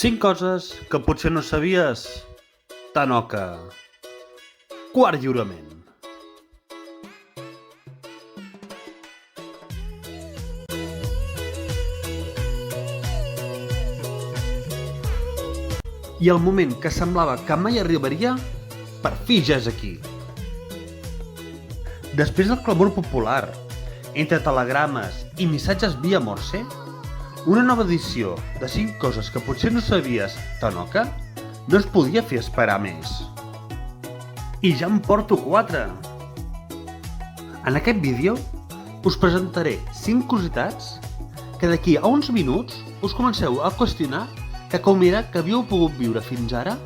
5 coses que potser no sabies. Tanoca. Quart lliurament. I el moment que semblava que mai arribaria, per fi ja és aquí. Després del clamor popular, entre telegrames i missatges via Morse, una nova edició de 5 coses que potser no sabies, Tanoca, no es podia fer esperar més. I ja en porto 4! En aquest vídeo us presentaré 5 cositats que d'aquí a uns minuts us comenceu a qüestionar que com era que havíeu pogut viure fins ara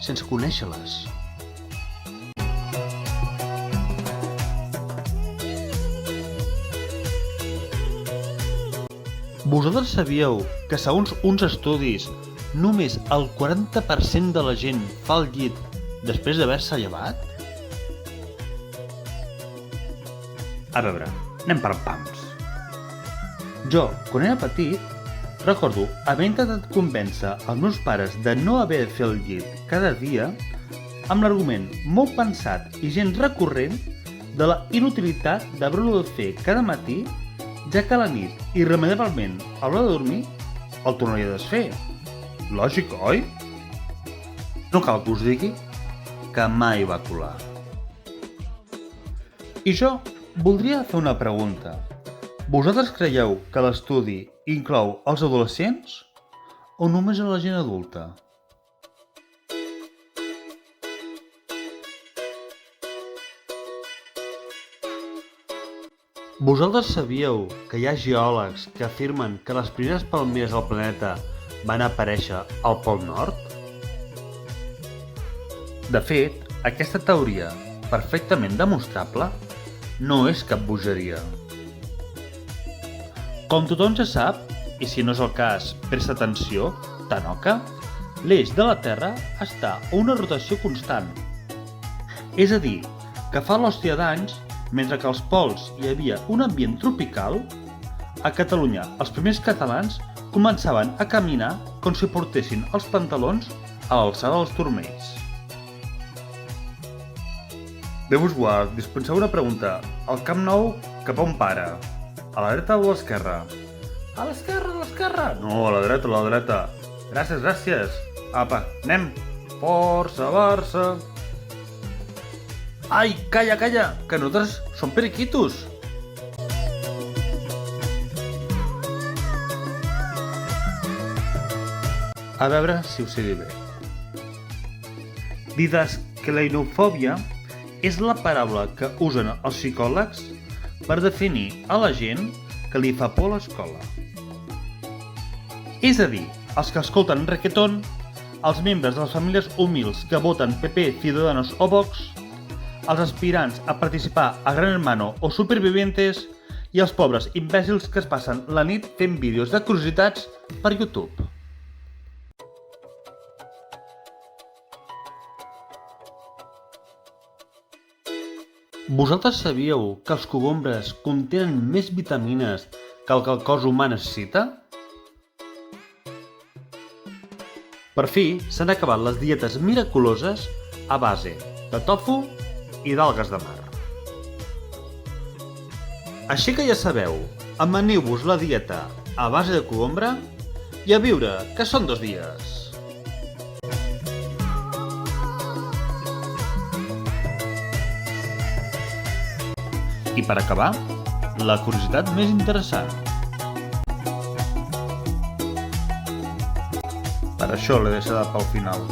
sense conèixer-les. Vosaltres sabíeu que segons uns estudis només el 40% de la gent fa el llit després d'haver-se llevat? A veure, anem per pams. Jo, quan era petit, recordo haver intentat convèncer els meus pares de no haver de fer el llit cada dia amb l'argument molt pensat i gens recurrent de la inutilitat d'haver-lo de fer cada matí, ja que a la nit, irremeiablement, a l'hora de dormir, el tornaria a desfer. Lògic, oi? No cal que us digui que mai va colar. I jo voldria fer una pregunta. Vosaltres creieu que l'estudi inclou els adolescents o només a la gent adulta? Vosaltres sabíeu que hi ha geòlegs que afirmen que les primeres palmeres del planeta van aparèixer al Pol Nord? De fet, aquesta teoria, perfectament demostrable, no és cap bogeria. Com tothom ja sap, i si no és el cas, presta atenció, Tanoca, l'eix de la Terra està a una rotació constant. És a dir, que fa l'hòstia d'anys, mentre que als pols hi havia un ambient tropical, a Catalunya els primers catalans començaven a caminar com si portessin els pantalons a l'alçada dels turmells. Déu us guard, dispenseu una pregunta. Al Camp Nou, cap a on para? A la dreta o a l'esquerra? A l'esquerra, a l'esquerra! No, a la dreta, a la dreta. Gràcies, gràcies. Apa, anem. Força, Barça. Ai, calla, calla, que nosaltres som periquitos. A veure si ho sé dir bé. Didascaleinofòbia és la paraula que usen els psicòlegs per definir a la gent que li fa por a l'escola. És a dir, els que escolten reggaeton, els membres de les famílies humils que voten PP, Ciudadanos o Vox, els aspirants a participar a Gran Hermano o Supervivientes i els pobres imbècils que es passen la nit fent vídeos de curiositats per YouTube. Vosaltres sabíeu que els cogombres contenen més vitamines que el cos humà necessita? Per fi s'han acabat les dietes miraculoses a base de tofu i d'algues de mar. Així que ja sabeu, amaniu-vos la dieta a base de cogombre i a viure, que són 2 dies! I per acabar, la curiositat més interessant. Per això l'he deixada pel final.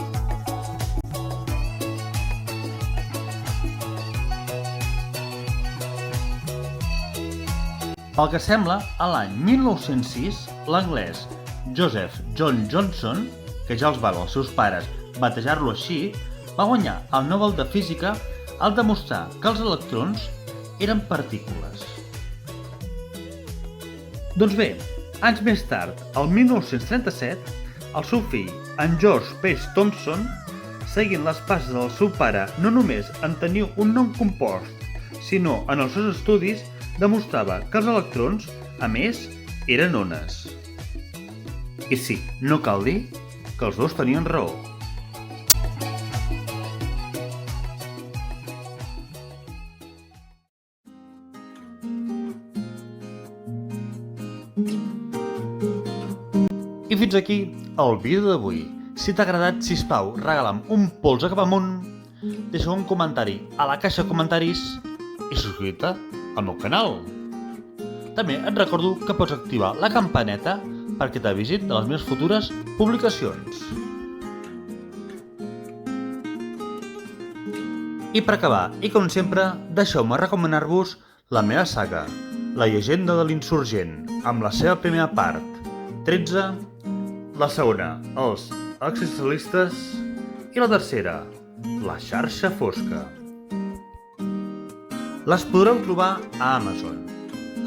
Pel que sembla, a l'any 1906, l'anglès Joseph John Johnson, que ja els val als seus pares batejar-lo així, va guanyar el Nobel de Física al demostrar que els electrons eren partícules. Doncs bé, anys més tard, el 1937, el seu fill, en George Page Thomson, seguint les passes del seu pare no només en tenir un nom compost, sinó en els seus estudis demostrava que els electrons, a més, eren ones. I sí, no cal dir que els dos tenien raó. I fins aquí el vídeo d'avui. Si t'ha agradat, sisplau, regala'm un polze cap amunt, deixa un comentari a la caixa de comentaris i subscriu-te al meu canal. També et recordo que pots activar la campaneta perquè t'avisin de les meves futures publicacions. I per acabar, i com sempre, deixeu-me recomanar-vos la meva saga, La llegenda de l'insurgent, amb la seva primera part, 13, la segona, Els existencialistes, i la tercera, La xarxa fosca. Les podreu trobar a Amazon,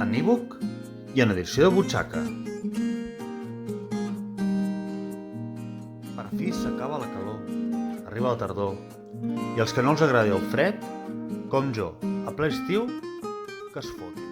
en e-book i en edició de butxaca. Per fi s'acaba la calor, arriba la tardor, i els que no els agradi el fred, com jo, a ple estiu, que es fotin.